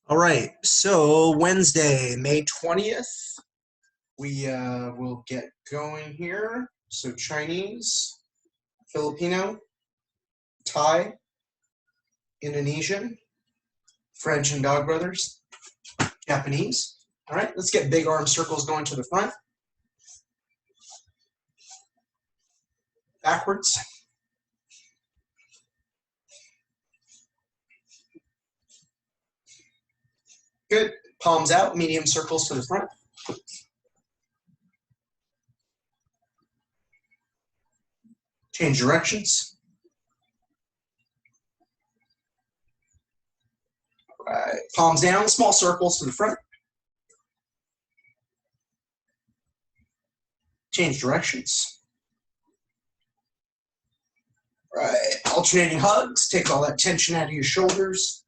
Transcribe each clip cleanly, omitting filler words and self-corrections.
All right, so Wednesday, May 20th, we will get going here. So Chinese, Filipino, Thai, Indonesian, French and Dog Brothers, Japanese. All right, let's get big arm circles going to the front. Backwards. Good. Palms out, medium circles to the front. Change directions. All right, palms down, small circles to the front. Change directions. All right, alternating hugs. Take all that tension out of your shoulders.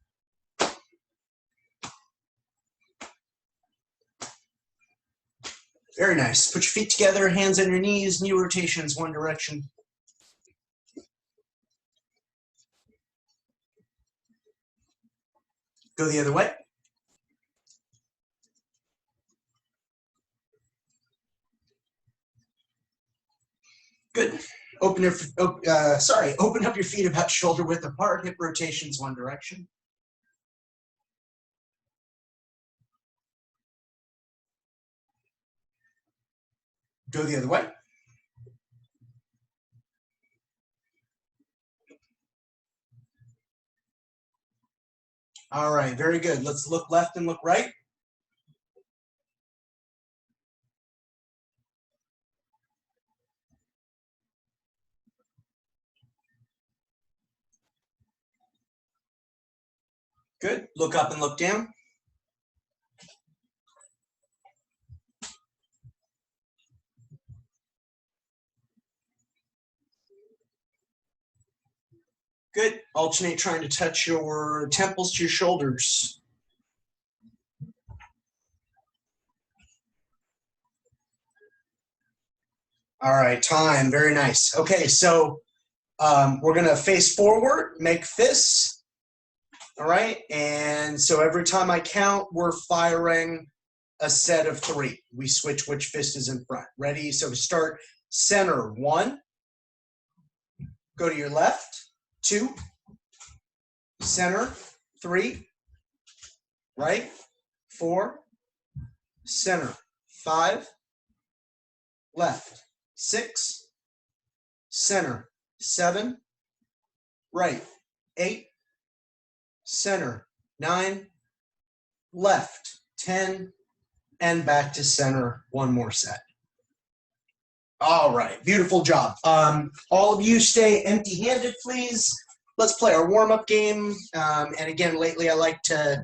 Very nice. Put your feet together, hands on your knees, knee rotations one direction. Go the other way. Good. Open up your feet about shoulder width apart, hip rotations one direction. Go the other way. All right, very good. Let's look left and look right. Good. Look up and look down. Good. Alternate trying to touch your temples to your shoulders. All right, time. Very nice. Okay, so we're going to face forward, make fists. All right, and so every time I count, we're firing a set of 3. We switch which fist is in front. Ready? So we start center, 1. Go to your left, 2. Center, 3. Right, 4. Center, 5. Left, 6. Center, 7. Right, 8. Center, 9. Left, 10. And back to center, one more set. All right, beautiful job. All of you stay empty-handed, please. Let's play our warm-up game. And again, lately I like to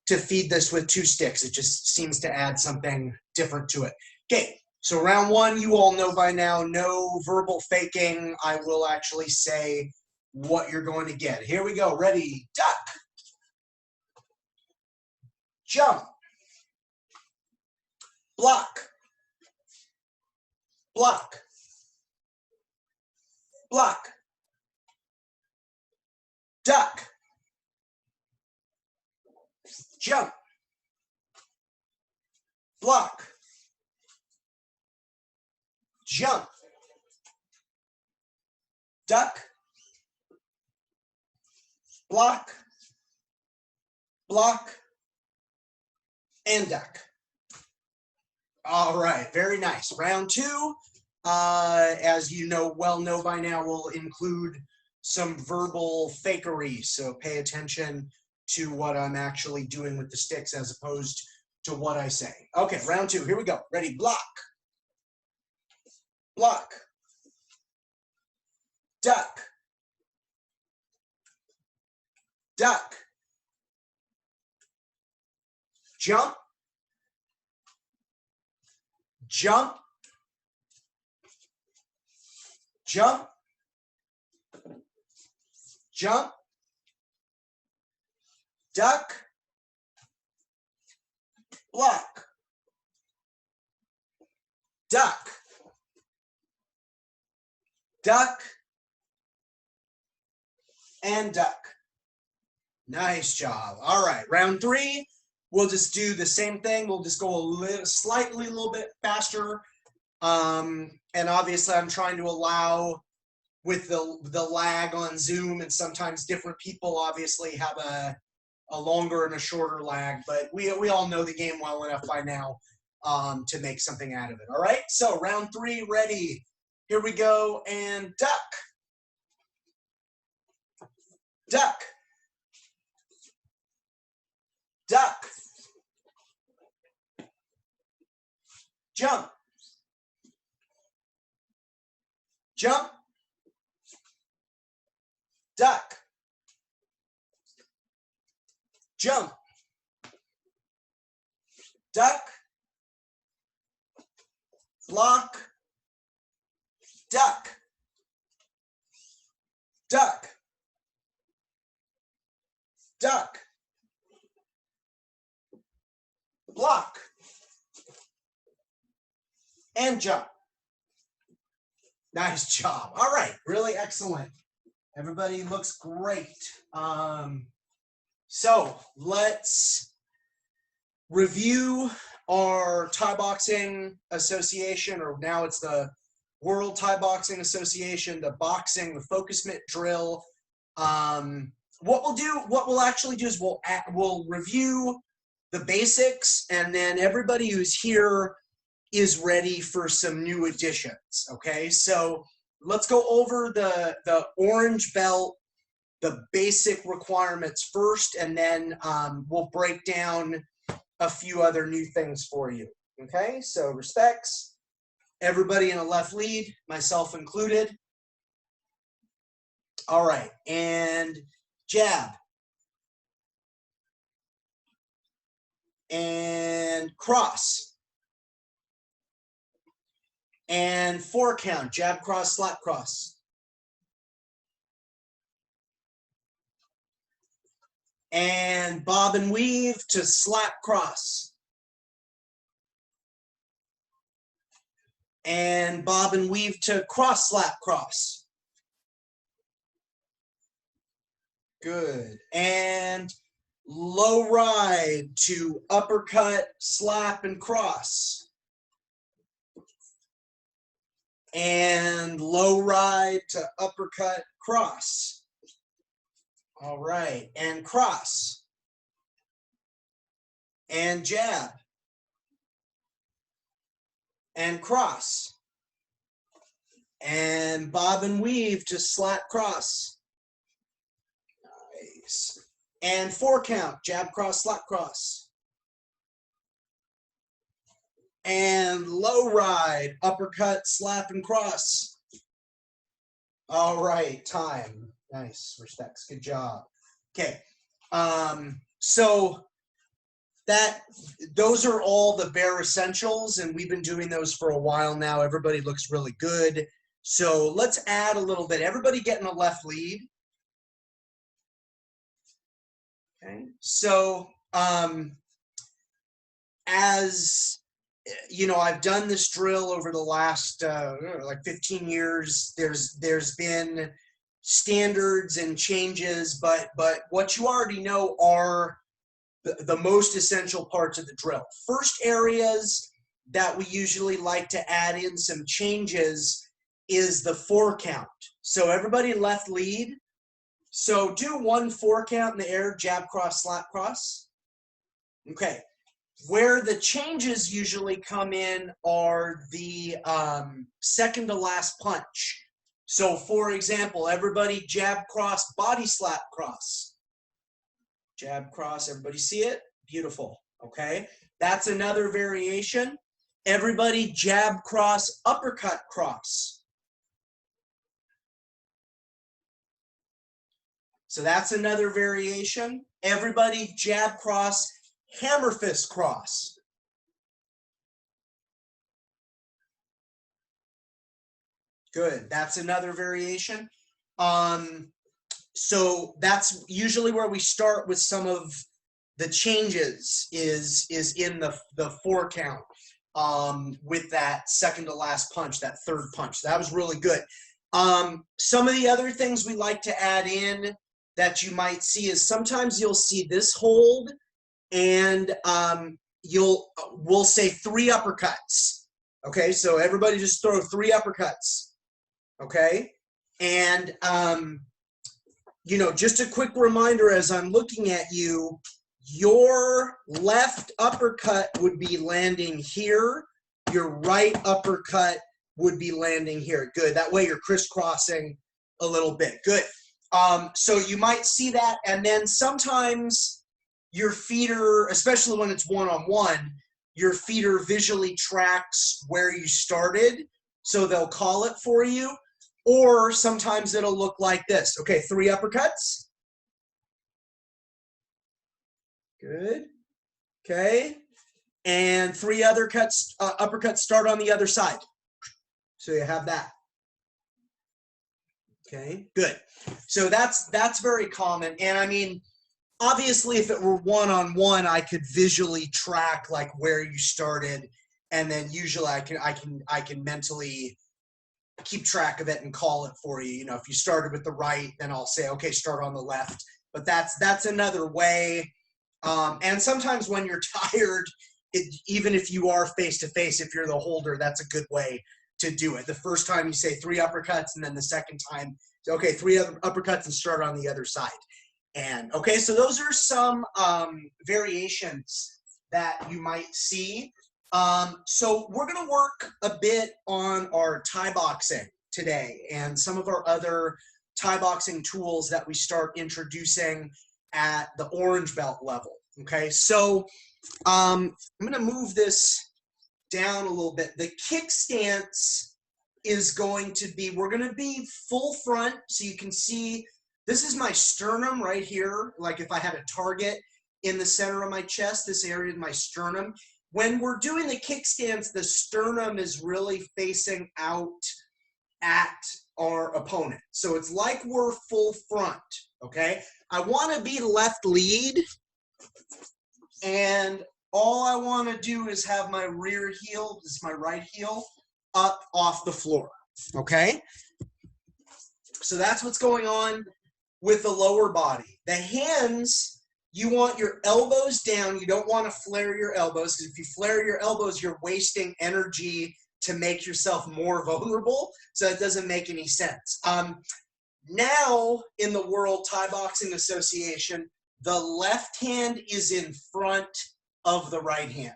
feed this with 2 sticks. It just seems to add something different to it. Okay, so round 1, you all know by now, no verbal faking. I will actually say what you're going to get. Here we go. Ready, duck. Jump. Block. Block. Block. Duck. Jump. Block. Jump. Duck. Block. Block. And duck. All right, very nice. Round 2, as you know by now, will include some verbal fakery. So pay attention to what I'm actually doing with the sticks as opposed to what I say. Okay, round 2, here we go. Ready, block. Block. Duck. Duck. Jump. Jump. Jump. Jump. Duck. Block. Duck. Duck. And duck. Nice job. All right, round 3. We'll just do the same thing. We'll just go a little bit faster. And obviously I'm trying to allow with the lag on Zoom, and sometimes different people obviously have a longer and a shorter lag, but we all know the game well enough by now to make something out of it. All right, so round 3, ready. Here we go, and duck. Duck. Duck. Jump. Jump. Duck. Jump. Duck. Block. Duck. Duck. Duck. Block. And jump. Nice job. All right, really excellent. Everybody looks great. So let's review our Thai Boxing Association, or now it's the World Thai Boxing Association, the focus mitt drill. What we'll actually do is we'll review the basics, and then everybody who's here is ready for some new additions. Okay, so let's go over the orange belt, the basic requirements first, and then we'll break down a few other new things for you. Okay, so respects, everybody in a left lead, myself included. All right, and jab. And cross. And 4 count, jab, cross, slap, cross. And bob and weave to slap, cross. And bob and weave to cross, slap, cross. Good. And low ride to uppercut, slap, and cross. And low ride to uppercut, cross. All right, and cross. And jab. And cross. And bob and weave to slap, cross. Nice. And 4 count, jab, cross, slap, cross. And low ride, uppercut, slap, and cross. All right, time. Nice, respects, good job. Okay, so those are all the bare essentials, and we've been doing those for a while now. Everybody looks really good. So let's add a little bit. Everybody get in a left lead. Okay, so as you know, I've done this drill over the last like 15 years. There's been standards and changes, but what you already know are the most essential parts of the drill. First areas that we usually like to add in some changes is the 4 count. So everybody left lead. So do 1 4 count in the air, jab, cross, slap, cross. Okay. Where the changes usually come in are the second to last punch. So for example, everybody jab, cross, body slap, cross. Jab, cross, everybody see it? Beautiful, okay? That's another variation. Everybody jab, cross, uppercut, cross. So that's another variation. Everybody jab, cross, hammer fist, cross. Good, that's another variation. So that's usually where we start with some of the changes is in the 4 count with that second to last punch, that third punch. That was really good. Some of the other things we like to add in that you might see is sometimes you'll see this hold, and we'll say 3 uppercuts. Okay, so everybody just throw 3 uppercuts. Okay, and you know, just a quick reminder as I'm looking at you, your left uppercut would be landing here. Your right uppercut would be landing here. Good. That way you're crisscrossing a little bit. Good. So you might see that, and then sometimes your feeder, especially when it's one-on-one, your feeder visually tracks where you started, so they'll call it for you. Or sometimes it'll look like this. Okay, 3 uppercuts. Good. Okay. And 3 other uppercuts start on the other side. So you have that. Okay, good. So that's very common. And I mean, obviously if it were one-on-one, I could visually track like where you started, and then usually I can mentally keep track of it and call it for you. You know, if you started with the right, then I'll say, okay, start on the left. But that's another way. And sometimes when you're tired, even if you are face-to-face, if you're the holder, that's a good way to do it. The first time you say 3 uppercuts, and then the second time, okay, 3 other uppercuts and start on the other side. And okay, so those are some variations that you might see. So we're going to work a bit on our Thai boxing today and some of our other Thai boxing tools that we start introducing at the orange belt level. Okay, so I'm going to move this down a little bit. The kick stance is going to be, we're going to be full front, so you can see this is my sternum right here. Like if I had a target in the center of my chest, this area is my sternum. When we're doing the kick stance, the sternum is really facing out at our opponent. So it's like we're full front, okay? I want to be left lead, and all I want to do is have my rear heel, this is my right heel, up off the floor, okay? So that's what's going on with the lower body. The hands, you want your elbows down. You don't want to flare your elbows, because if you flare your elbows, you're wasting energy to make yourself more vulnerable. So it doesn't make any sense. Now, in the World Thai Boxing Association, the left hand is in front of the right hand.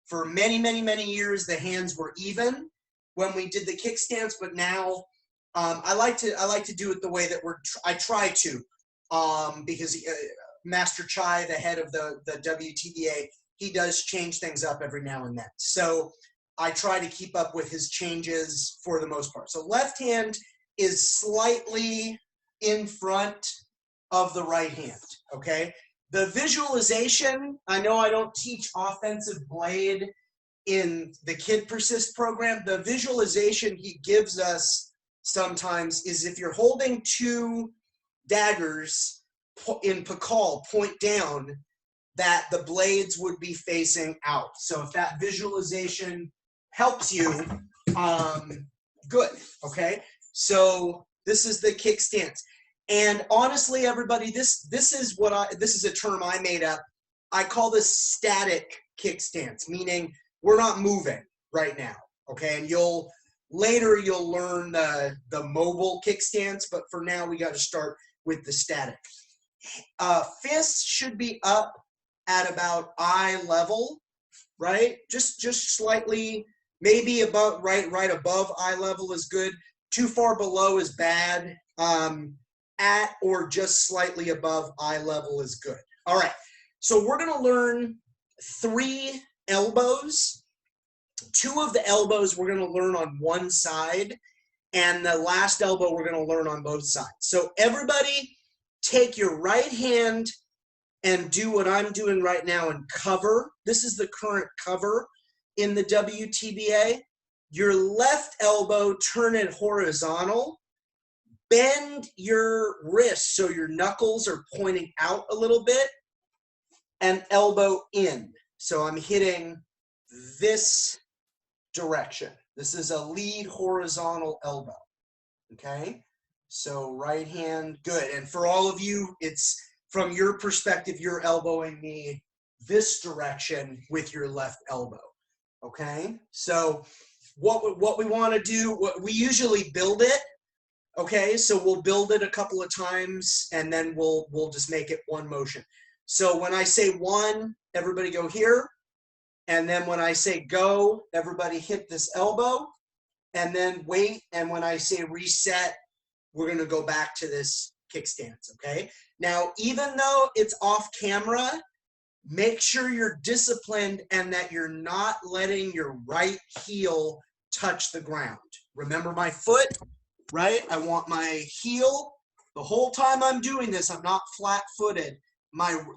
For many, many, many years, the hands were even when we did the kick stance, but now I like to do it the way that I try to, because Master Chai, the head of the WTBA, he does change things up every now and then. So I try to keep up with his changes for the most part. So left hand is slightly in front of the right hand, okay? The visualization, I know I don't teach offensive blade in the KidPersist program. The visualization he gives us sometimes is if you're holding 2 daggers in Pakal, point down, that the blades would be facing out. So if that visualization helps you, good, okay? So this is the kick stance. And honestly, everybody, this is a term I made up. I call this static kick stance, meaning we're not moving right now, okay? And later you'll learn the mobile kick stance, but for now we got to start with the static. Fists should be up at about eye level, right? Just slightly, maybe above, right above eye level is good. Too far below is bad. At or just slightly above eye level is good. All right, so we're gonna learn 3 elbows. 2 of the elbows we're gonna learn on one side, and the last elbow we're gonna learn on both sides. So everybody take your right hand and do what I'm doing right now and cover. This is the current cover in the WTBA. Your left elbow, turn it horizontal. Bend your wrist so your knuckles are pointing out a little bit, and elbow in. So I'm hitting this direction. This is a lead horizontal elbow, okay? So right hand, good. And for all of you, it's from your perspective, you're elbowing me this direction with your left elbow. Okay, so what we want to do, we usually build it. Okay, so we'll build it a couple of times and then we'll just make it one motion. So when I say one, everybody go here. And then when I say go, everybody hit this elbow and then wait. And when I say reset, we're going to go back to this kickstance. Okay, now even though it's off camera, make sure you're disciplined and that you're not letting your right heel touch the ground. Remember my foot, right? I want my heel the whole time I'm doing this. I'm not flat-footed.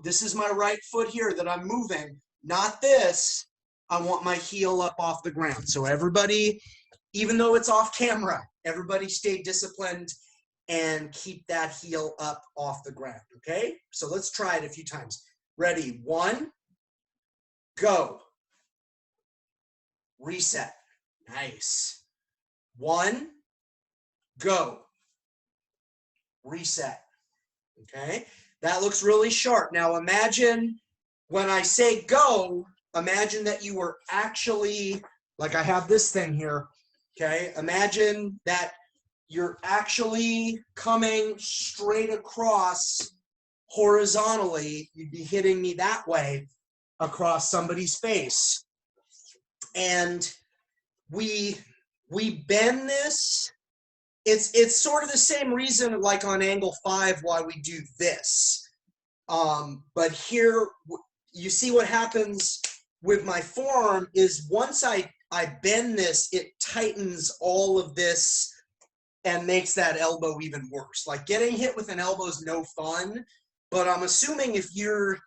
This is my right foot here that I'm moving, not this. I want my heel up off the ground. So everybody, even though it's off camera, everybody stay disciplined and keep that heel up off the ground, okay? So let's try it a few times. Ready, one, go. Reset, nice. One, go. Reset, okay? That looks really sharp. Now imagine when I say go, imagine that you were actually, like I have this thing here, okay? Imagine that you're actually coming straight across horizontally. You'd be hitting me that way across somebody's face. And we bend this. It's sort of the same reason like on angle 5 why we do this. But here, you see what happens with my forearm is once I bend this, it tightens all of this and makes that elbow even worse. Like getting hit with an elbow is no fun, but I'm assuming if you're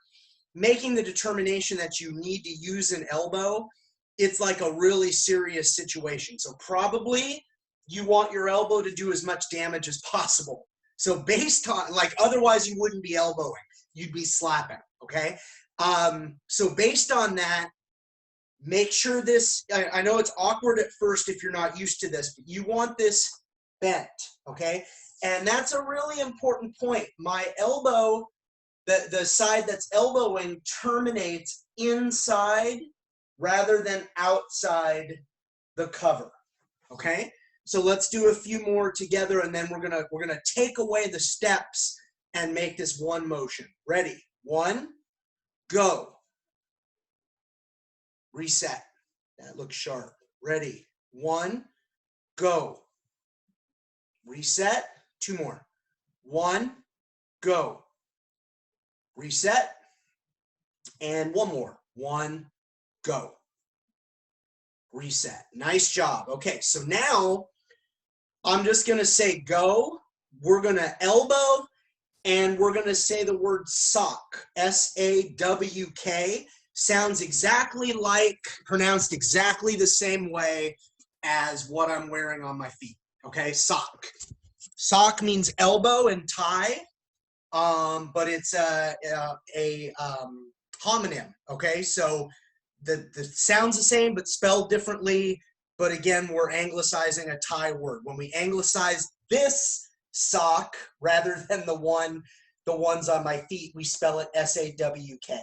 making the determination that you need to use an elbow, it's like a really serious situation. So probably you want your elbow to do as much damage as possible. So based on, like, otherwise you wouldn't be elbowing, you'd be slapping, okay? So based on that, make sure this, I know it's awkward at first if you're not used to this, but you want this bent, okay? And that's a really important point. My elbow, the side that's elbowing terminates inside rather than outside the cover, okay? So let's do a few more together and then we're gonna take away the steps and make this one motion. Ready? One, go. Reset. That looks sharp. Ready? One, go. Reset. Two more. One, go. Reset. And one more. One, go. Reset. Nice job. Okay, so now I'm just going to say go. We're going to elbow, and we're going to say the word sock. S-A-W-K. Sounds exactly like, pronounced exactly the same way as what I'm wearing on my feet. Okay, sock. Sock means elbow in Thai, but it's a homonym. Okay, so the sounds the same but spelled differently. But again, we're anglicizing a Thai word. When we anglicize this sock rather than the ones on my feet, we spell it S-A-W-K.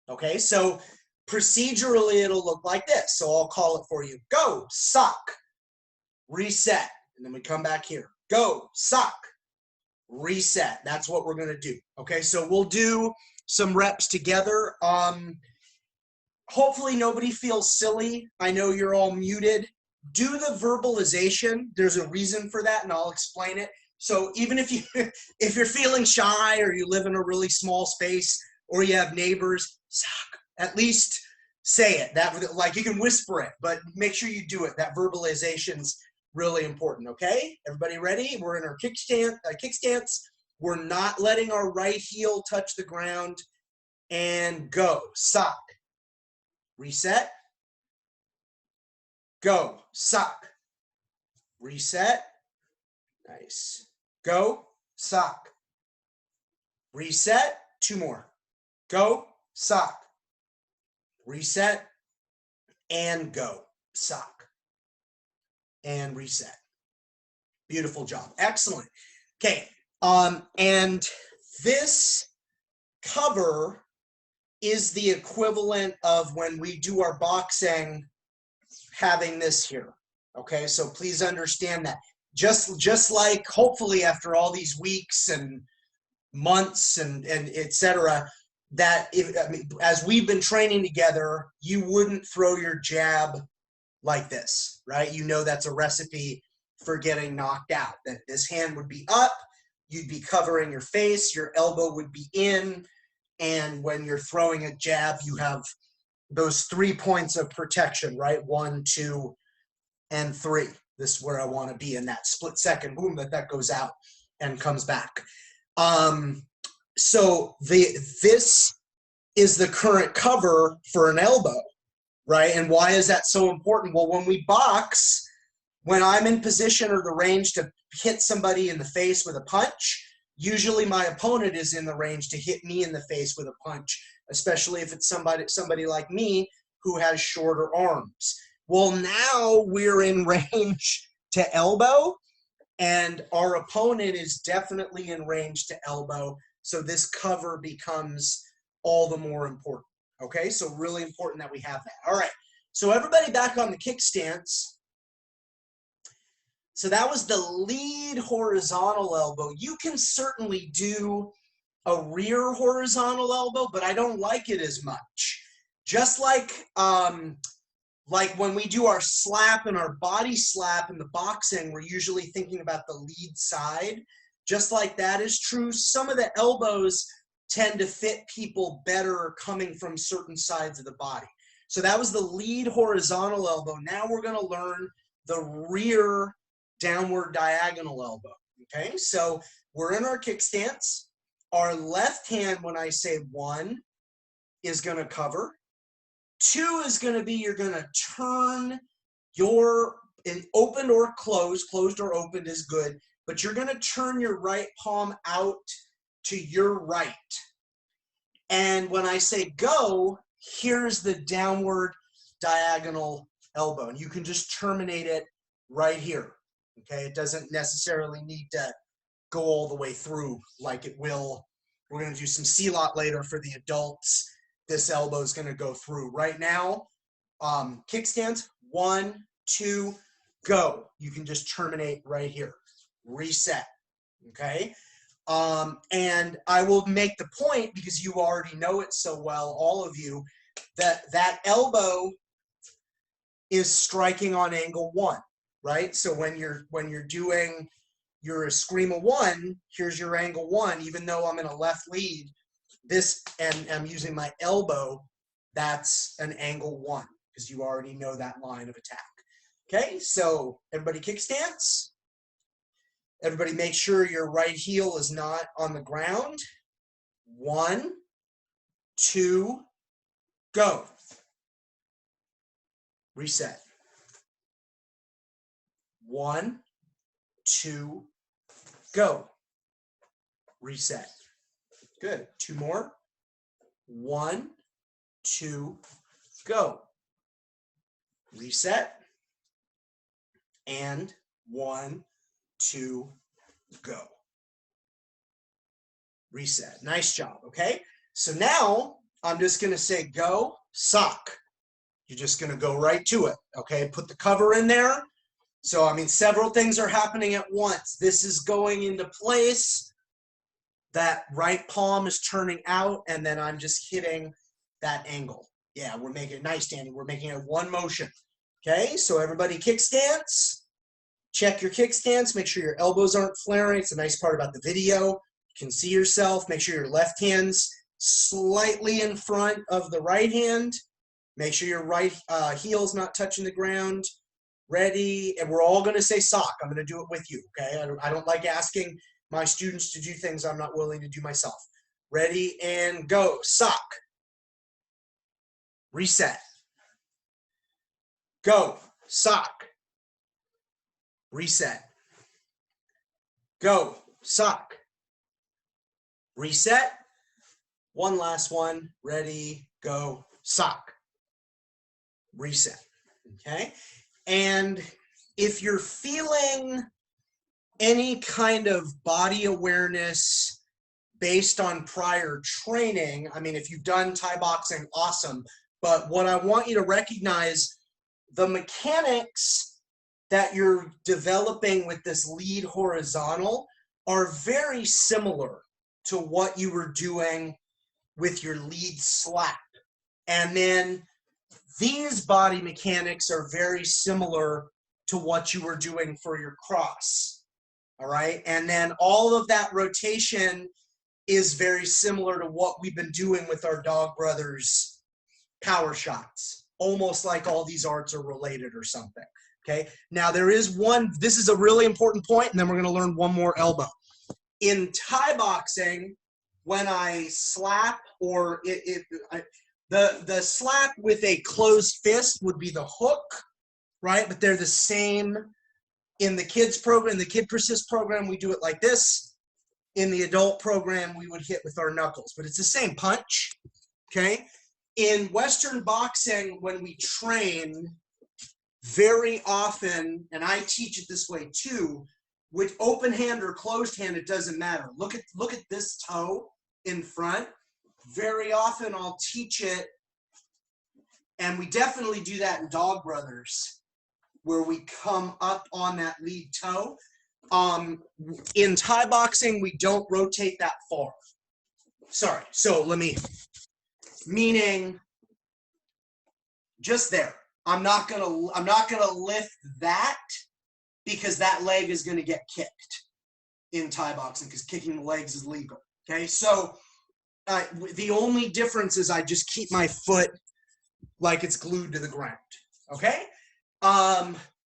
Okay, so procedurally it'll look like this. So I'll call it for you. Go, sock, reset. And then we come back here. Go, sock, reset. That's what we're going to do. Okay, so we'll do some reps together. Hopefully nobody feels silly. I know you're all muted. Do the verbalization. There's a reason for that, and I'll explain it. So even if you're feeling shy or you live in a really small space or you have neighbors, sock, at least say it. That, like, you can whisper it, but make sure you do it. That verbalization's really important. Okay, everybody ready? We're in our kickstance. We're not letting our right heel touch the ground. And go, sock, reset. Go, sock, reset. Nice. Go, sock, reset. Two more. Go, sock, reset, and go, sock, and reset. Beautiful job. Excellent. Okay, and this cover is the equivalent of when we do our boxing, having this here. Okay, so please understand that. Just like hopefully after all these weeks and months and etc., that if, I mean, as we've been training together, you wouldn't throw your jab like this, right? You know that's a recipe for getting knocked out. That this hand would be up, you'd be covering your face, your elbow would be in, and when you're throwing a jab, you have those 3 points of protection, right? 1, 2, and 3. This is where I want to be in that split second, boom, that goes out and comes back. So this is the current cover for an elbow, right? And why is that so important? Well, when we box, when I'm in position or the range to hit somebody in the face with a punch, usually my opponent is in the range to hit me in the face with a punch, especially if it's somebody like me who has shorter arms. Well, now we're in range to elbow, and our opponent is definitely in range to elbow, so this cover becomes all the more important. Okay, so really important that we have that. All right, so everybody back on the kick stance. So that was the lead horizontal elbow. You can certainly do a rear horizontal elbow, but I don't like it as much. Just like when we do our slap and our body slap in the boxing, we're usually thinking about the lead side. Just like that is true, some of the elbows tend to fit people better coming from certain sides of the body. So that was the lead horizontal elbow. Now we're going to learn the rear downward diagonal elbow. Okay, so we're in our kick stance. Our left hand, when I say 1, is going to cover. 2 is going to be, you're going to turn your, opened or closed or opened is good, but you're going to turn your right palm out to your right. And when I say go, here's the downward diagonal elbow. And you can just terminate it right here. Okay, it doesn't necessarily need to go all the way through like it will. We're going to do some Silat later for the adults. This elbow is going to go through. Right now, kickstands, 1, 2, go. You can just terminate right here. Reset. Okay? And I will make the point, because you already know it so well, all of you, that that elbow is striking on angle 1, right? So when you're doing your scream of 1, here's your angle 1, even though I'm in a left lead, this, and I'm using my elbow, that's an angle 1, because you already know that line of attack. Okay, so everybody kick stance. Everybody make sure your right heel is not on the ground. 1, 2, go. Reset. 1, 2, go. Reset. Good. 2 more. 1, 2, go. Reset. And 1, 2, go. Reset. Nice job. Okay. So now I'm just going to say go, sock. You're just going to go right to it. Okay. Put the cover in there. So, I mean, several things are happening at once. This is going into place. That right palm is turning out, and then I'm just hitting that angle. Yeah, we're making it nice, Danny. We're making it one motion. Okay, so everybody kick stance. Check your kick stance. Make sure your elbows aren't flaring. It's a nice part about the video. You can see yourself. Make sure your left hand's slightly in front of the right hand. Make sure your right heel's not touching the ground. Ready, and we're all going to say sock. I'm going to do it with you, okay? I don't like asking my students to do things I'm not willing to do myself. Ready, and go. Sock. Reset. Go. Sock. Reset. Go. Sock. Reset. One last one. Ready, go. Sock. Reset. Okay? And if you're feeling any kind of body awareness based on prior training. I mean, if you've done Thai boxing, awesome. But what I want you to recognize, the mechanics that you're developing with this lead horizontal are very similar to what you were doing with your lead slap. And then these body mechanics are very similar to what you were doing for your cross. All right. And then all of that rotation is very similar to what we've been doing with our Dog Brothers power shots. Almost like all these arts are related or something. Okay. Now there is one, this is a really important point, and then we're going to learn one more elbow. In Thai boxing, when I slap, or the slap with a closed fist would be the hook, right? But they're the same in the kids program. In the KidPersist program, we do it like this. In the adult program, we would hit with our knuckles, but it's the same punch, okay? In Western boxing, when we train, very often, and I teach it this way too, with open hand or closed hand, it doesn't matter. Look at this toe in front. Very often I'll teach it, and we definitely do that in Dog Brothers, where we come up on that lead toe. In Thai boxing, we don't rotate that far. Sorry, so meaning just there. I'm not gonna lift that, because that leg is gonna get kicked in Thai boxing, because kicking the legs is legal. Okay, so the only difference is I just keep my foot like it's glued to the ground. Okay.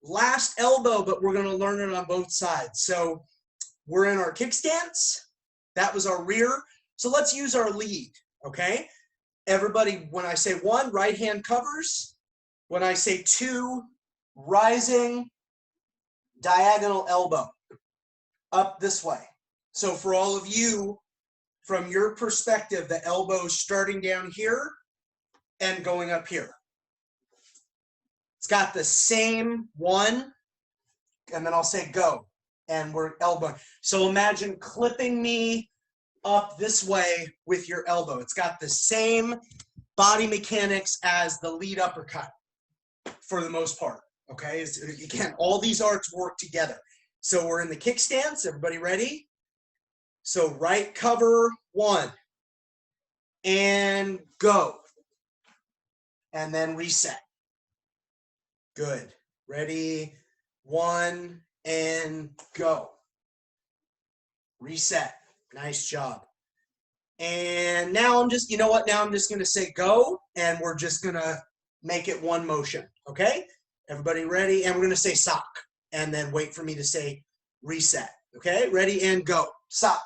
Last elbow, but we're going to learn it on both sides. So we're in our kick stance. That was our rear. So let's use our lead. Okay. Everybody, when I say 1, right hand covers. When I say 2, rising diagonal elbow up this way. So for all of you, from your perspective, the elbow's starting down here and going up here. It's got the same 1, and then I'll say go, and we're elbowing. So imagine clipping me up this way with your elbow. It's got the same body mechanics as the lead uppercut for the most part, okay? Again, all these arts work together. So we're in the kick stance. Everybody ready? So right cover 1, and go, and then reset. Good. Ready? 1, and go. Reset. Nice job. And now I'm just, you know what? Now I'm just going to say go, and we're just going to make it one motion. Okay? Everybody ready? And we're going to say sock, and then wait for me to say reset. Okay? Ready and go. Sock.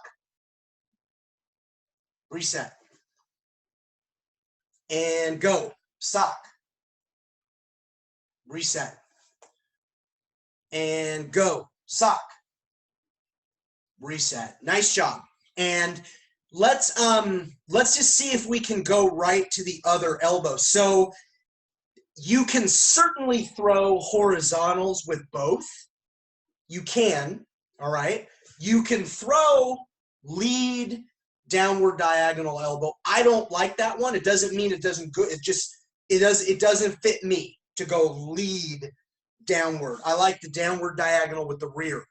Reset. And go. Sock. Reset. And go. Sock. Reset. Nice job. And let's just see if we can go right to the other elbow. So you can certainly throw horizontals with both. You can, all right? You can throw lead downward diagonal elbow. I don't like that one. It doesn't mean it doesn't go. It doesn't fit me to go lead downward. I like the downward diagonal with the rear.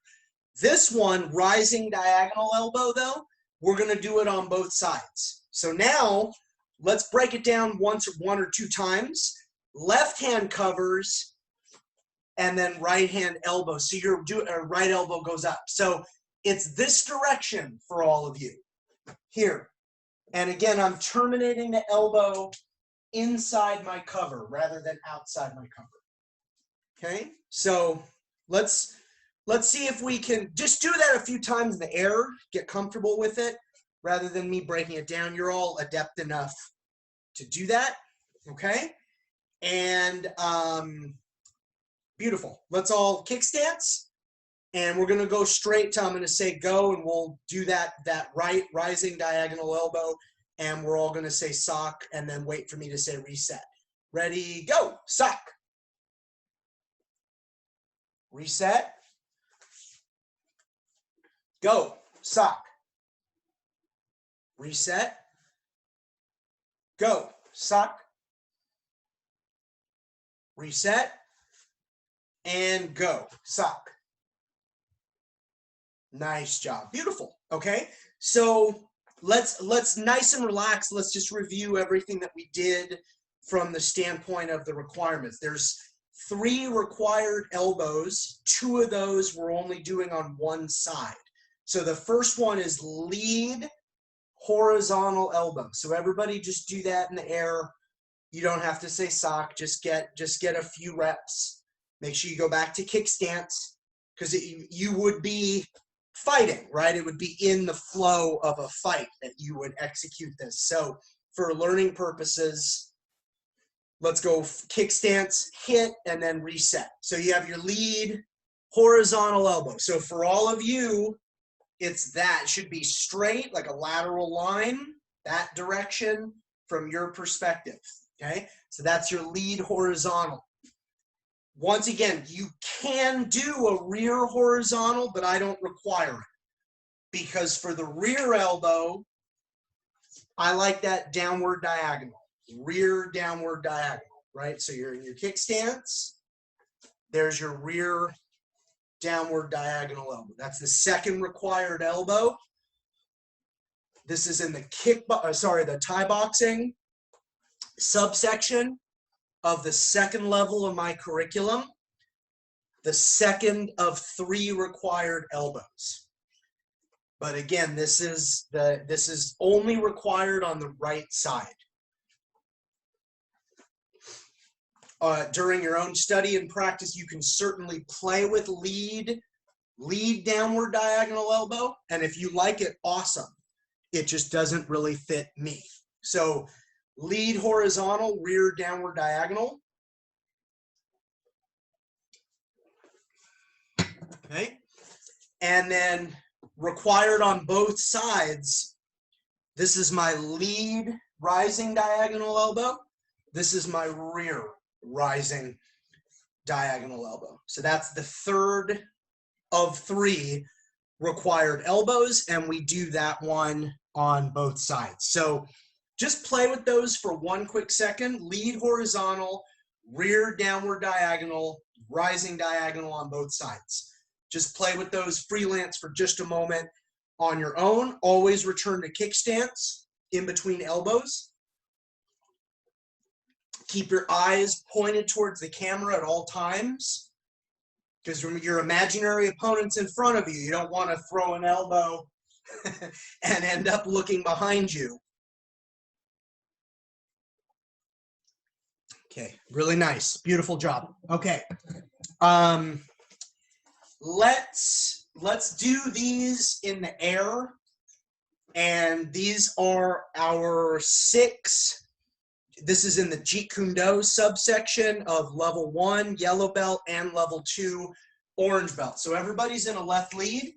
This one, rising diagonal elbow, though, we're going to do it on both sides. So now let's break it down one or two times. Left hand covers, and then right hand elbow. So your right elbow goes up. So it's this direction for all of you here. And again, I'm terminating the elbow inside my cover rather than outside my cover. Okay, so let's see if we can just do that a few times in the air, get comfortable with it, rather than me breaking it down. You're all adept enough to do that, okay? And beautiful. Let's all kick stance, and we're gonna go straight to, I'm gonna say go, and we'll do that right rising diagonal elbow, and we're all gonna say sock, and then wait for me to say reset. Ready, go, sock. Reset. Go. Sock. Reset. Go. Sock. Reset. And go. Sock. Nice job. Beautiful. Okay. So let's nice and relaxed. Let's just review everything that we did from the standpoint of the requirements. There's 3 required elbows. 2 of those we're only doing on one side. So the first one is lead horizontal elbow. So everybody just do that in the air. You don't have to say sock. Just get a few reps. Make sure you go back to kick stance, because you would be fighting, right? It would be in the flow of a fight that you would execute this. So for learning purposes, let's go kick stance, hit, and then reset. So you have your lead horizontal elbow. So for all of you, it's that. It should be straight, like a lateral line, that direction from your perspective, okay? So that's your lead horizontal. Once again, you can do a rear horizontal, but I don't require it. Because for the rear elbow, I like that downward diagonal, rear downward diagonal, right? So you're in your kick stance. There's your rear downward diagonal elbow. That's the second required elbow. This is in the the Thai boxing subsection of the second level of my curriculum. The second of 3 required elbows. But again, this is only required on the right side. During your own study and practice, you can certainly play with lead downward diagonal elbow. And if you like it, awesome. It just doesn't really fit me. So lead horizontal, rear downward diagonal. Okay. And then required on both sides, this is my lead rising diagonal elbow. This is my rear rising diagonal elbow. So that's the third of 3 required elbows, and we do that one on both sides. So just play with those for one quick second. Lead horizontal, rear downward diagonal, rising diagonal on both sides. Just play with those freelance for just a moment on your own. Always return to kick stance in between elbows. Keep your eyes pointed towards the camera at all times, because your imaginary opponent's in front of you. You don't want to throw an elbow and end up looking behind you. Okay, really nice. Beautiful job. Okay. Let's do these in the air. And these are our 6. This is in the Jeet Kune Do subsection of level 1, yellow belt, and level 2, orange belt. So everybody's in a left lead.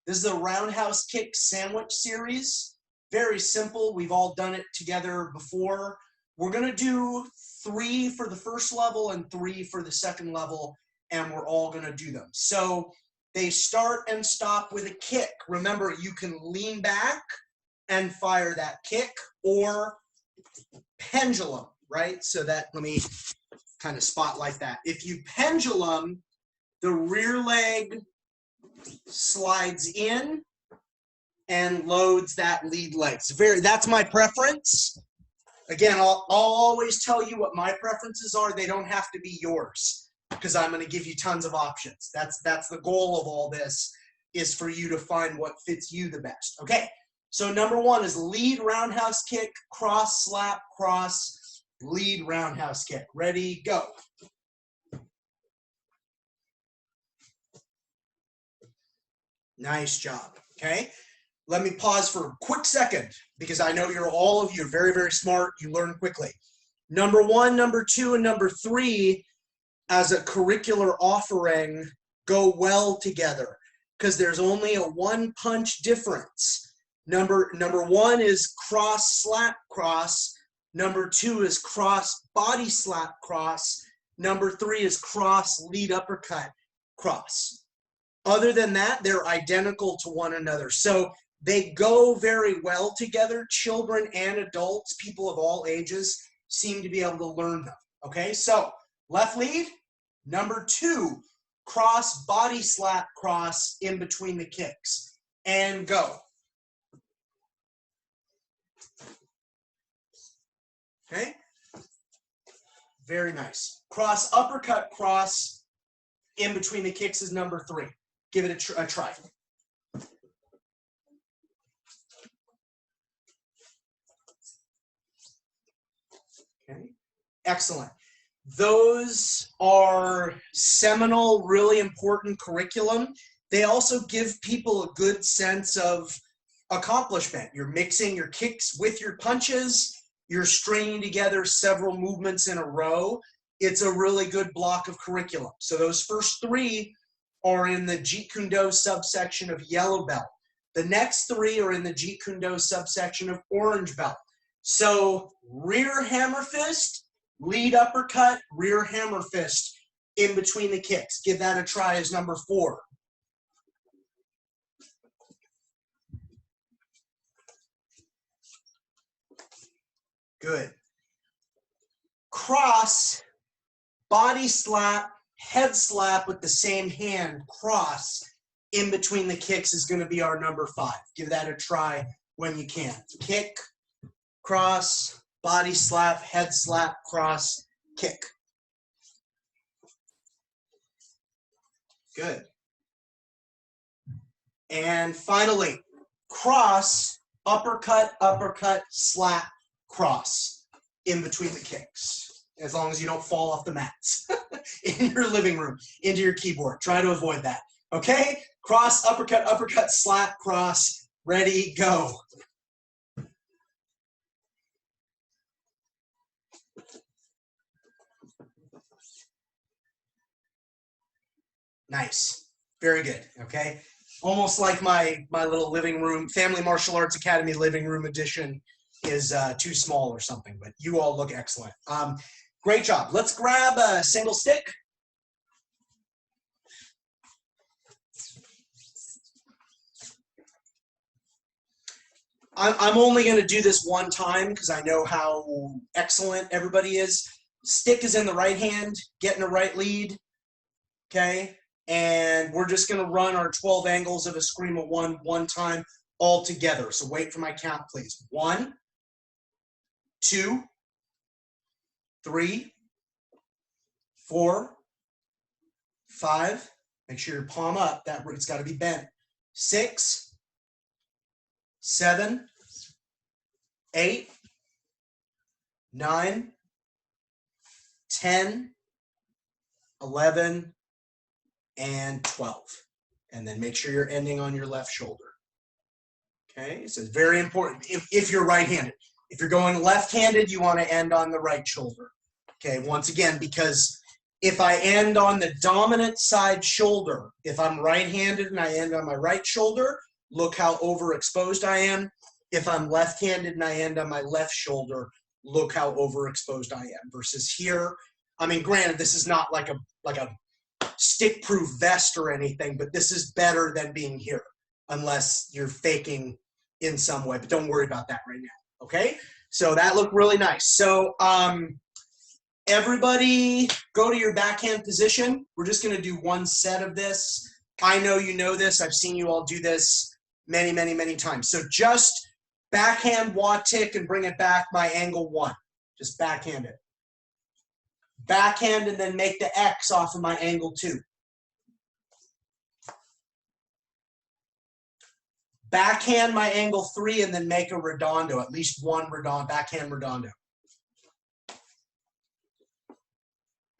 This is a roundhouse kick sandwich series. Very simple. We've all done it together before. We're going to do 3 for the first level and 3 for the second level, and we're all going to do them. So they start and stop with a kick. Remember, you can lean back and fire that kick, or pendulum, right? So that, let me kind of spotlight that. If you pendulum, the rear leg slides in and loads that lead leg. That's my preference. Again, I'll always tell you what my preferences are. They don't have to be yours, because I'm going to give you tons of options. That's the goal of all this, is for you to find what fits you the best. Okay, so number 1 is lead roundhouse kick, cross, slap, cross, lead roundhouse kick. Ready, go. Nice job. Okay, let me pause for a quick second, because I know all of you are very, very smart. You learn quickly. Number 1, number 2, and number 3 as a curricular offering go well together, because there's only a 1-punch difference. Number 1 is cross, slap, cross. Number 2 is cross, body slap, cross. Number 3 is cross, lead uppercut, cross. Other than that, they're identical to one another. So they go very well together. Children and adults, people of all ages, seem to be able to learn them. Okay, so left lead, number 2, cross, body slap, cross in between the kicks, and go. Okay, very nice. Cross, uppercut, cross in between the kicks is number 3. Give it a try. Okay, excellent. Those are seminal, really important curriculum. They also give people a good sense of accomplishment. You're mixing your kicks with your punches. You're stringing together several movements in a row. It's a really good block of curriculum. So those first 3 are in the Jeet Kune Do subsection of yellow belt. The next 3 are in the Jeet Kune Do subsection of orange belt. So rear hammer fist, lead uppercut, rear hammer fist in between the kicks. Give that a try as number 4. Good. Cross, body slap, head slap with the same hand, cross in between the kicks is going to be our number 5. Give that a try when you can. Kick, cross, body slap, head slap, cross, kick. Good. And finally, cross, uppercut, uppercut, slap, cross in between the kicks. As long as you don't fall off the mats in your living room, into your keyboard. Try to avoid that. Okay? Cross, uppercut, uppercut, slap, cross. Ready, go. Nice. Very good. Okay? Almost like my little living room, Family Martial Arts Academy living room edition is too small or something, but you all look excellent. Great job. Let's grab a single stick. I'm only going to do this one time because I know how excellent everybody is. Stick is in the right hand, getting a right lead, okay? And we're just going to run our 12 angles of a scream of one time all together. So wait for my count, please. 1, 2, 3, 4, 5. Make sure your palm up. It's got to be bent. 6, 7, 8, 9, 10, 11, and 12. And then make sure you're ending on your left shoulder. Okay, so it's very important if you're right-handed. If you're going left-handed, you want to end on the right shoulder. Okay, once again, because if I end on the dominant side shoulder, if I'm right-handed and I end on my right shoulder, look how overexposed I am. If I'm left-handed and I end on my left shoulder, look how overexposed I am. Versus here, I mean, granted, this is not like a stick-proof vest or anything, but this is better than being here, unless you're faking in some way. But don't worry about that right now. Okay, so that looked really nice. So everybody go to your backhand position. We're just going to do one set of this. I know you know this. I've seen you all do this many, many, many times. So just backhand Wa-Tick and bring it back by angle 1. Just backhand it. Backhand and then make the X off of my angle 2. Backhand my angle 3 and then make a redondo, at least one redondo, backhand redondo.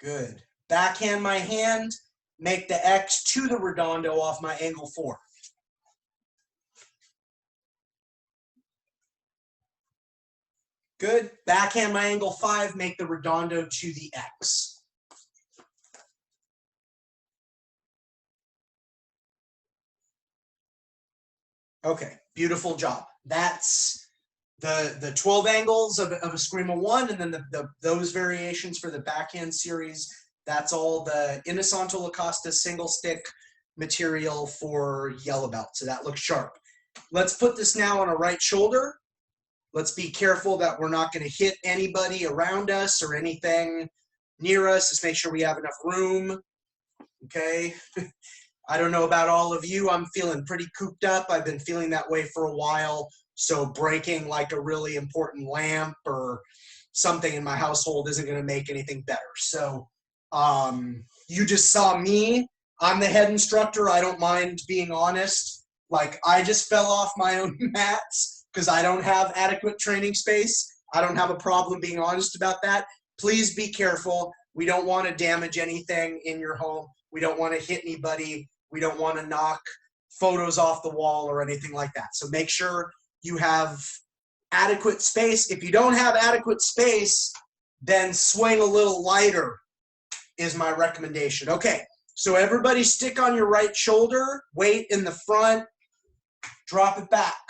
Good. Backhand my hand, make the X to the redondo off my angle 4. Good. Backhand my angle 5, make the redondo to the X. Okay, beautiful job. That's the 12 angles of a scream of 1, and then those variations for the backhand series. That's all the Inosanto Lacosta single stick material for yellow belt. So that looks sharp. Let's put this now on a right shoulder. Let's be careful that we're not going to hit anybody around us or anything near us. Just make sure we have enough room. Okay. I don't know about all of you. I'm feeling pretty cooped up. I've been feeling that way for a while. So breaking like a really important lamp or something in my household isn't going to make anything better. So you just saw me. I'm the head instructor. I don't mind being honest. Like, I just fell off my own mats because I don't have adequate training space. I don't have a problem being honest about that. Please be careful. We don't want to damage anything in your home. We don't want to hit anybody. We don't want to knock photos off the wall or anything like that. So make sure you have adequate space. If you don't have adequate space, then swing a little lighter is my recommendation. Okay, so everybody stick on your right shoulder, weight in the front, drop it back.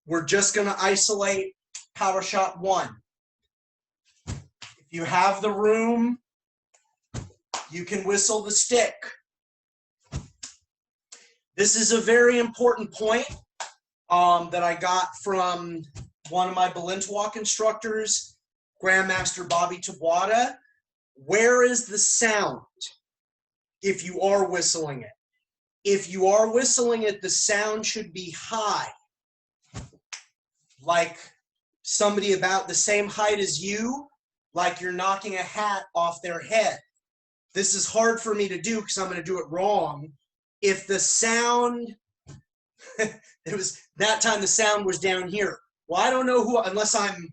We're just going to isolate power shot 1. If you have the room, you can whistle the stick. This is a very important point that I got from one of my Balintawak instructors, Grandmaster Bobby Tabata. Where is the sound if you are whistling it? If you are whistling it, the sound should be high, like somebody about the same height as you, like you're knocking a hat off their head. This is hard for me to do because I'm going to do it wrong. If the sound, it was that time the sound was down here. Well, I don't know who, unless I'm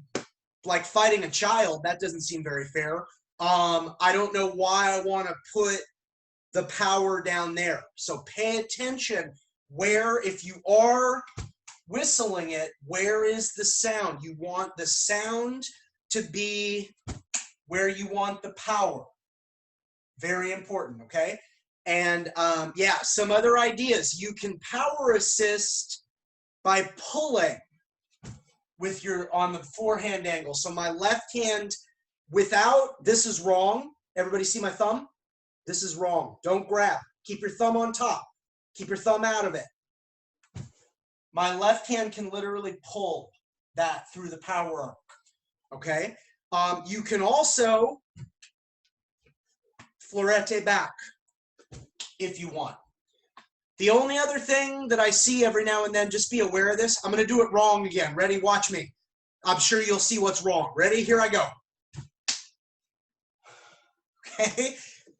like fighting a child, that doesn't seem very fair. I don't know why I want to put the power down there. So pay attention where, if you are whistling it, where is the sound? You want the sound to be where you want the power. Very important, okay? And yeah, some other ideas. You can power assist by pulling with your, on the forehand angle. So my left hand without, this is wrong. Everybody see my thumb? This is wrong. Don't grab. Keep your thumb on top. Keep your thumb out of it. My left hand can literally pull that through the power arc, okay? You can also florete back if you want. The only other thing that I see every now and then, just be aware of this. I'm going to do it wrong again. Ready? Watch me. I'm sure you'll see what's wrong. Ready? Here I go. Okay?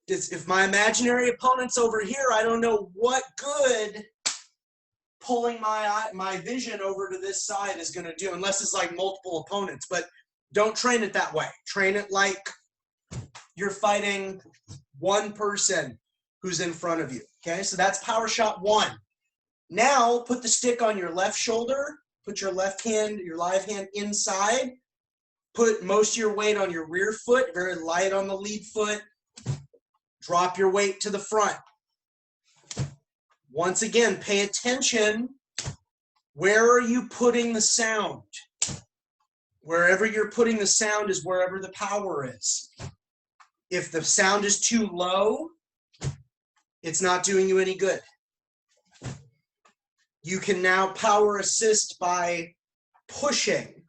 If my imaginary opponent's over here, I don't know what good pulling my vision over to this side is going to do, unless it's like multiple opponents. But don't train it that way. Train it like you're fighting one person who's in front of you. Okay, so that's power shot 1. Now put the stick on your left shoulder. Put your left hand, your live hand inside. Put most of your weight on your rear foot, very light on the lead foot. Drop your weight to the front. Once again, pay attention. Where are you putting the sound? Wherever you're putting the sound is wherever the power is. If the sound is too low, it's not doing you any good. You can now power assist by pushing.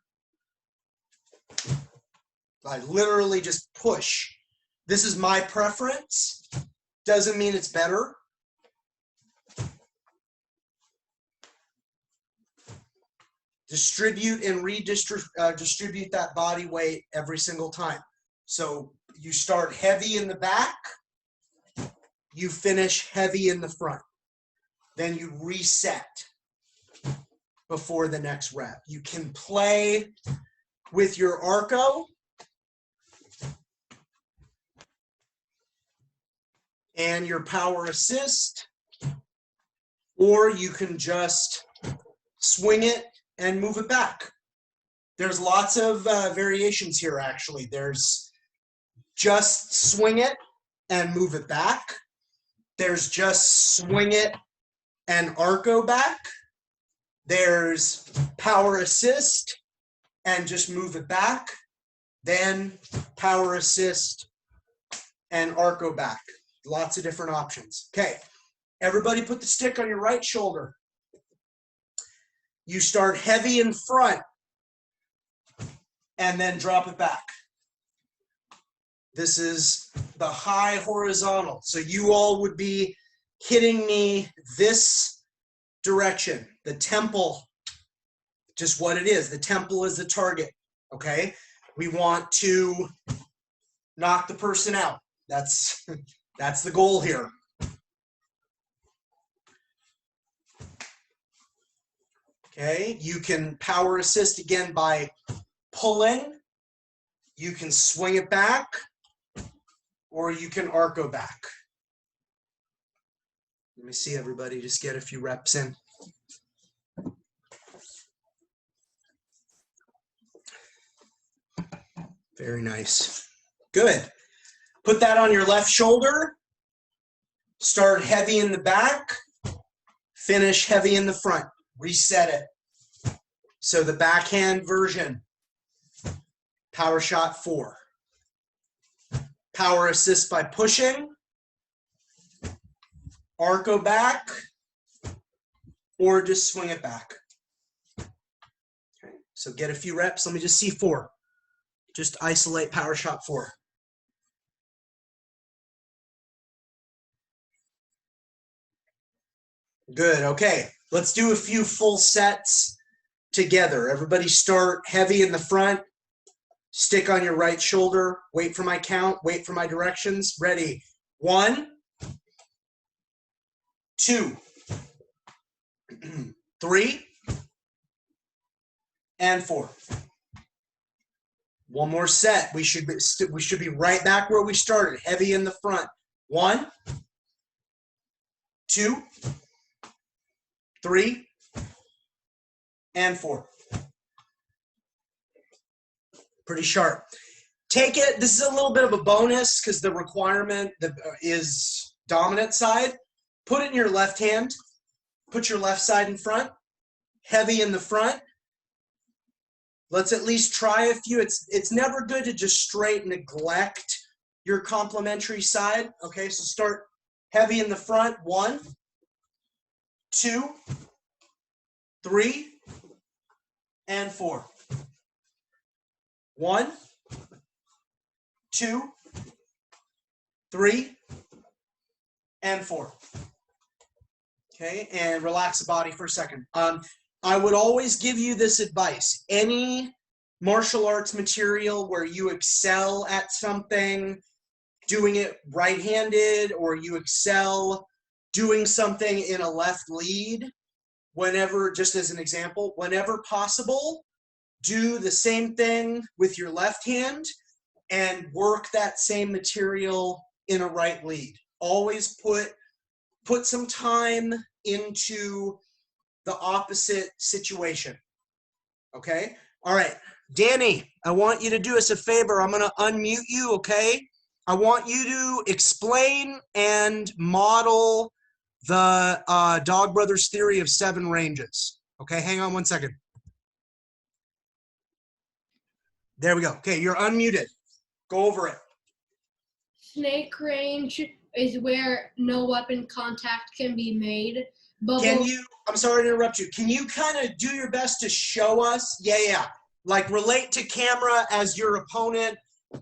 I literally just push. This is my preference. Doesn't mean it's better. Distribute and distribute that body weight every single time. So you start heavy in the back, you finish heavy in the front. Then you reset before the next rep. You can play with your arco and your power assist, or you can just swing it and move it back. There's lots of variations here, actually. There's just swing it and move it back. There's just swing it and arco back. There's power assist and just move it back. Then power assist and arco back. Lots of different options. Okay, Everybody put the stick on your right shoulder. You start heavy in front and then drop it back. This is the high horizontal. So you all would be hitting me this direction, the temple, just what it is. The temple is the target, okay? We want to knock the person out. That's the goal here. Okay, you can power assist again by pulling. You can swing it back, or you can arco back. Let me see everybody, just get a few reps in. Very nice. Good. Put that on your left shoulder. Start heavy in the back. Finish heavy in the front. Reset it. So the backhand version. Power shot 4. Power assist by pushing. Arco back. Or just swing it back. Okay. So get a few reps. Let me just see 4. Just isolate power shot 4. Good, okay. Let's do a few full sets together. Everybody start heavy in the front. Stick on your right shoulder. Wait for my count. Wait for my directions. Ready. 1, 2, 3, and 4. One more set. We should be right back where we started. Heavy in the front. 1, 2, 3, and 4. Pretty sharp. Take it. This is a little bit of a bonus because the requirement is dominant side. Put it in your left hand. Put your left side in front. Heavy in the front. Let's at least try a few. It's never good to just straight neglect your complementary side. Okay, so start heavy in the front. 1, 2, 3, and 4. 1, 2, 3, and 4. Okay, and relax the body for a second. I would always give you this advice. Any martial arts material where you excel at something, doing it right-handed, or you excel doing something in a left lead, whenever, just as an example, whenever possible, do the same thing with your left hand and work that same material in a right lead. Always put some time into the opposite situation. Okay? All right. Danny, I want you to do us a favor. I'm going to unmute you, okay? I want you to explain and model the Dog Brothers theory of 7 ranges. Okay, hang on one second. There we go. Okay, you're unmuted. Go over it. Snake range is where no weapon contact can be made. Can you, I'm sorry to interrupt you. Can you kind of do your best to show us? Yeah. Like relate to camera as your opponent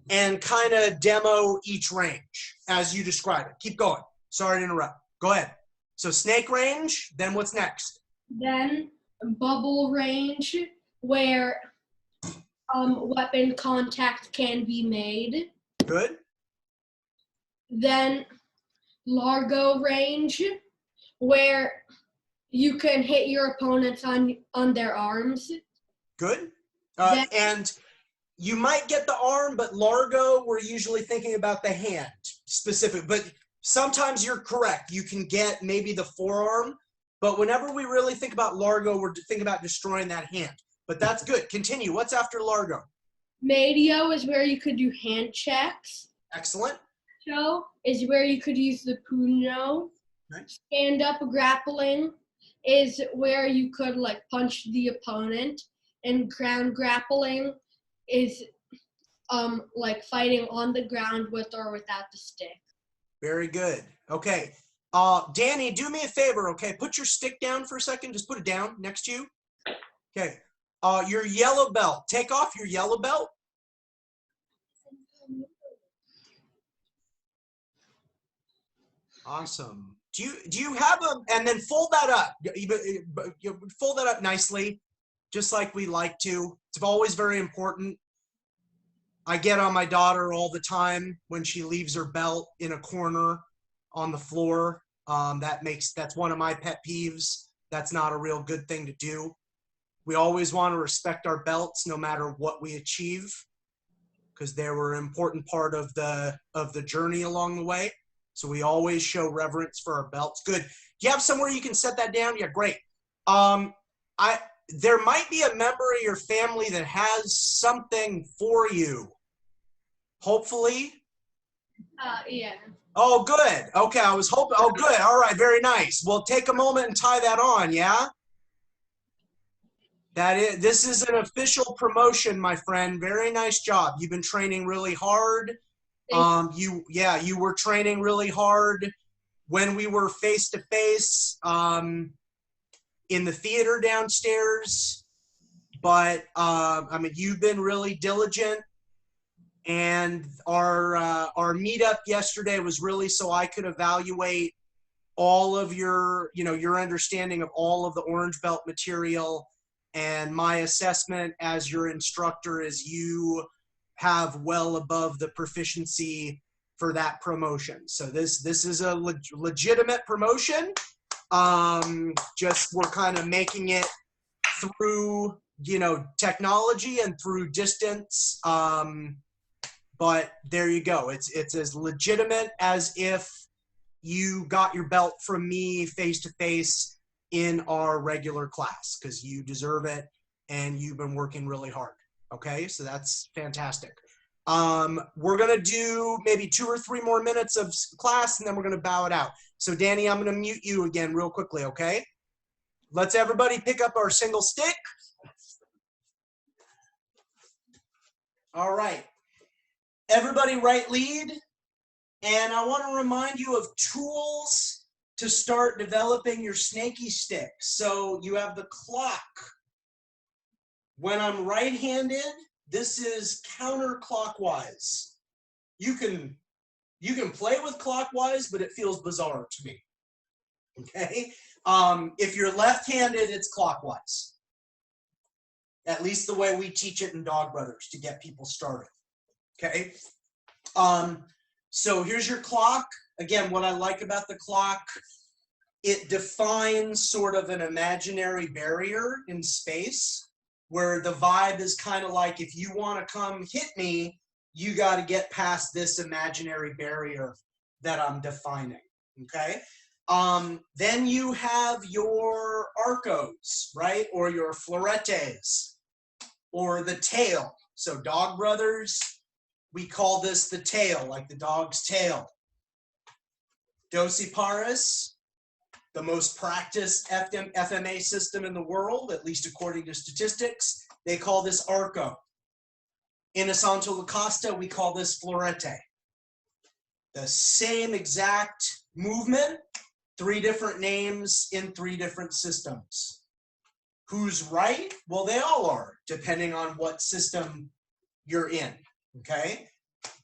and kind of demo each range as you describe it. Keep going. Sorry to interrupt. Go ahead. So snake range, then what's next? Then bubble range, where weapon contact can be made. Good. Then largo range, where you can hit your opponents on their arms. Good. And you might get the arm, but largo, we're usually thinking about the hand specific. But sometimes you're correct. You can get maybe the forearm. But whenever we really think about largo, we're thinking about destroying that hand. But that's good. Continue. What's after largo? Medio is where you could do hand checks. Excellent. Show is where you could use the puño. Nice. Stand-up grappling is where you could like punch the opponent. And ground grappling is like fighting on the ground with or without the stick. Very good. Okay. Danny, do me a favor, okay? Put your stick down for a second. Just put it down next to you. Okay. Your yellow belt. Take off your yellow belt. Awesome. Do you have a, and then fold that up. You fold that up nicely, just like we like to. It's always very important. I get on my daughter all the time when she leaves her belt in a corner on the floor. That's one of my pet peeves. That's not a real good thing to do. We always want to respect our belts no matter what we achieve, because they were an important part of the journey along the way. So we always show reverence for our belts. Good. Do you have somewhere you can set that down? Yeah, great. There might be a member of your family that has something for you. Hopefully. Yeah. Oh, good. Okay, I was hoping. Oh, good. All right, very nice. Well, take a moment and tie that on, yeah? This is an official promotion, my friend. Very nice job. You've been training really hard. You were training really hard when we were face to face in the theater downstairs. But I mean, you've been really diligent, and our meetup yesterday was really so I could evaluate all of your understanding of all of the orange belt material. And my assessment as your instructor is you have well above the proficiency for that promotion. So this is a legitimate promotion. Just we're kind of making it through technology and through distance. But there you go. It's as legitimate as if you got your belt from me face to face in our regular class, because you deserve it and you've been working really hard. Okay, so that's fantastic. We're gonna do maybe 2 or 3 more minutes of class and then we're gonna bow it out. So Danny, I'm gonna mute you again real quickly, okay? Let's everybody pick up our single stick. All right, everybody right lead. And I want to remind you of tools to start developing your snaky stick. So you have the clock. When I'm right-handed, this is counterclockwise. You can play with clockwise, but it feels bizarre to me. Okay? If you're left-handed, it's clockwise. At least the way we teach it in Dog Brothers to get people started. Okay? So here's your clock. Again, what I like about the clock, it defines sort of an imaginary barrier in space where the vibe is kind of like, if you want to come hit me, you got to get past this imaginary barrier that I'm defining, okay? Then you have your arcos, right? Or your floretes, or the tail. So Dog Brothers, we call this the tail, like the dog's tail. Dosi Paris, the most practiced FMA system in the world, at least according to statistics, they call this arco. In Asanto La Costa, we call this florete. The same exact movement, 3 different names in 3 different systems. Who's right? Well, they all are, depending on what system you're in, okay?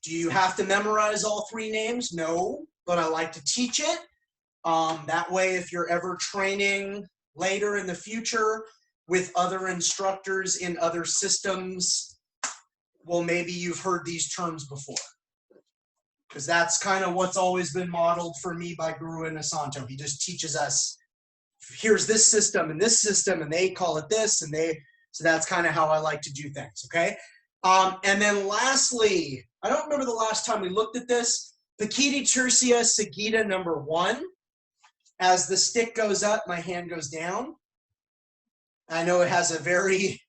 Do you have to memorize all 3 names? No, but I like to teach it. That way, if you're ever training later in the future with other instructors in other systems, well, maybe you've heard these terms before. Because that's kind of what's always been modeled for me by Guru Inasanto. He just teaches us, here's this system, and they call it this, so that's kind of how I like to do things, okay? And then lastly, I don't remember the last time we looked at this, Pakiti Tercia Sagita number 1. As the stick goes up, my hand goes down. I know it has a very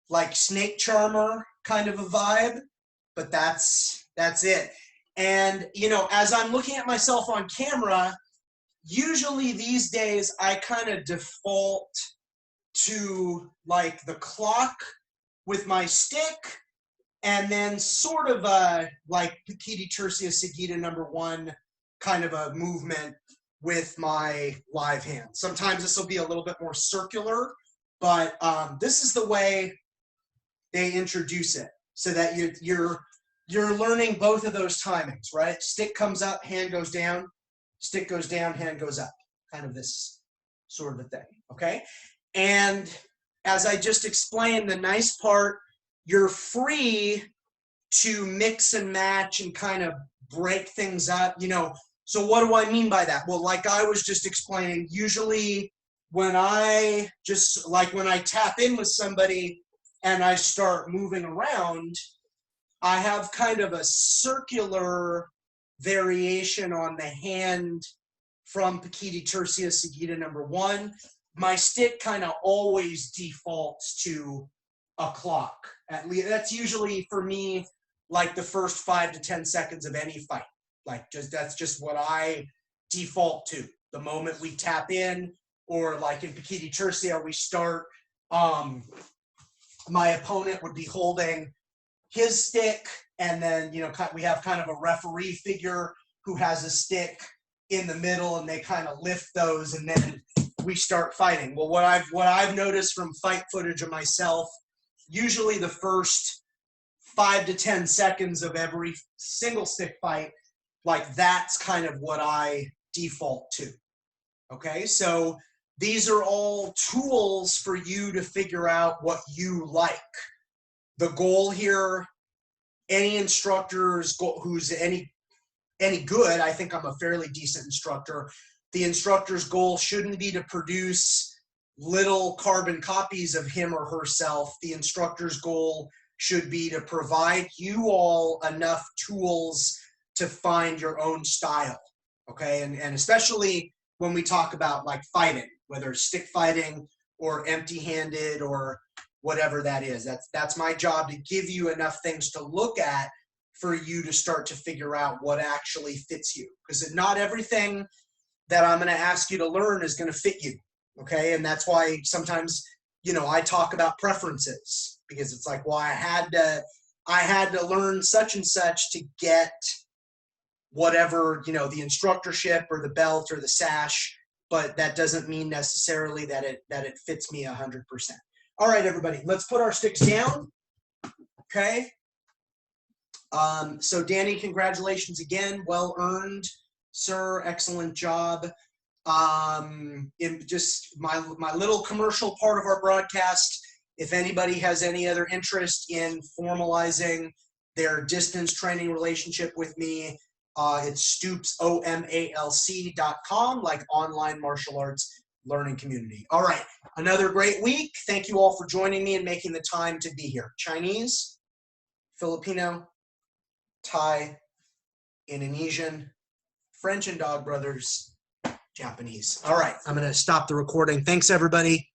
like snake charmer kind of a vibe, but that's it. And as I'm looking at myself on camera, usually these days I kind of default to like the clock with my stick, and then sort of a like Pakiti Tercia Sagita number 1 kind of a movement with my live hand. Sometimes this will be a little bit more circular, but this is the way they introduce it, so that you're learning both of those timings, right? Stick comes up, hand goes down, stick goes down, hand goes up, kind of this sort of a thing, okay? And as I just explained, the nice part, you're free to mix and match and kind of break things up, you know. So what do I mean by that? Well, like I was just explaining, usually when I tap in with somebody and I start moving around, I have kind of a circular variation on the hand from Pakiti Tercia Sagita number 1. My stick kind of always defaults to a clock. At least that's usually for me like the first 5 to 10 seconds of any fight. Like that's just what I default to. The moment we tap in, or like in Pakiti Tercia, we start, my opponent would be holding his stick, and then, you know, we have kind of a referee figure who has a stick in the middle, and they kind of lift those, and then we start fighting. Well, what I've noticed from fight footage of myself, usually the first 5 to 10 seconds of every single stick fight, like that's kind of what I default to. Okay, so these are all tools for you to figure out what you like. The goal here, any instructors who's any good, I think I'm a fairly decent instructor. The instructor's goal shouldn't be to produce little carbon copies of him or herself. The instructor's goal should be to provide you all enough tools to find your own style, okay? And especially when we talk about like fighting, whether it's stick fighting or empty-handed or whatever that is. That's my job, to give you enough things to look at for you to start to figure out what actually fits you. Because not everything that I'm going to ask you to learn is going to fit you, okay? And that's why sometimes, you know, I talk about preferences, because it's like, well, I had to learn such and such to get whatever, you know, the instructorship or the belt or the sash, but that doesn't mean necessarily that it fits me 100%. All right, everybody, let's put our sticks down, okay? So Danny, congratulations again. Well earned, sir. Excellent job. In just my little commercial part of our broadcast, if anybody has any other interest in formalizing their distance training relationship with me, it's Stoops, OMALC.com, like online martial arts learning community. All right, another great week. Thank you all for joining me and making the time to be here. Chinese, Filipino, Thai, Indonesian, French and Dog Brothers, Japanese. All right, I'm going to stop the recording. Thanks, everybody.